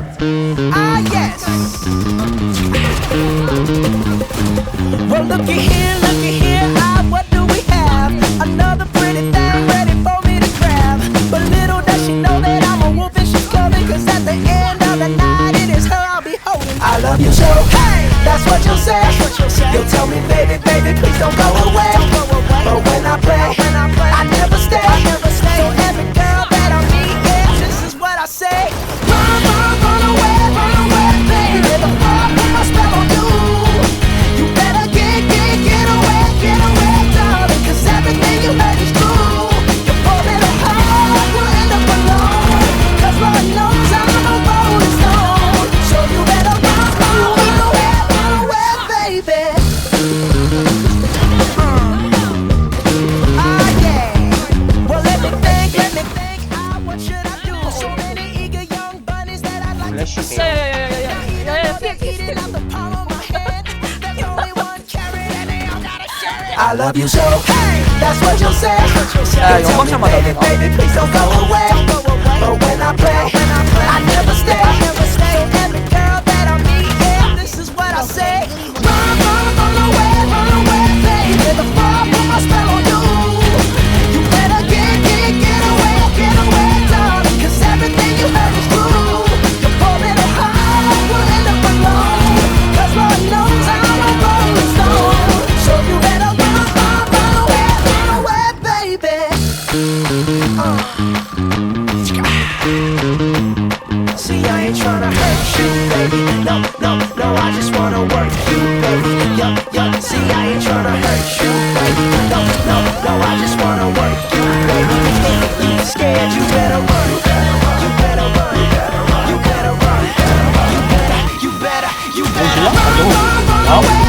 Ah yes. Well looky here, ah what do we have? Another pretty thing ready for me to grab. But little does she know that I'm a wolf and she's coming. Cause at the end of the night it is her I'll be holding. I love you so, hey, that's what you'll say. You'll tell me baby, baby, please don't go away. But when I play, I never stay. So every girl that I meet, yeah, this is what I say. Run away, baby. The fire put my spell on you. You better get away, darling. Cause everything you heard is true. Your poor little heart will end up alone. Cause Lord knows I'm a rolling stone. So you better run away, baby. Ah yeah. Well let me think, ah what should I do? So many eager young bunnies that I'd like to see. 야야야야야야 Eating out the palm of my hand. There's only one carrot and they all gotta share it. I love you so, hey, that's what you'll say. 야, You tell me, 연막샷 맞아, baby, 내가. baby, please don't go away. But when I play, I never stay. So every girl that I meet, yeah, this is what I say. Run away, baby. The fire put my spell on you. You better get away, darling. Cause everything you heard is true. Your poor little heart will end up alone. Cause Lord knows I'm a rolling stone. So you better run away, baby. See, I ain't tryna hurt you, baby. No, I just wanna work you, baby. Yup, see, I ain't tryna hurt you, baby. No, I just wanna work you, baby. If you scared, you better run. You better run. You better run. You better run. 야?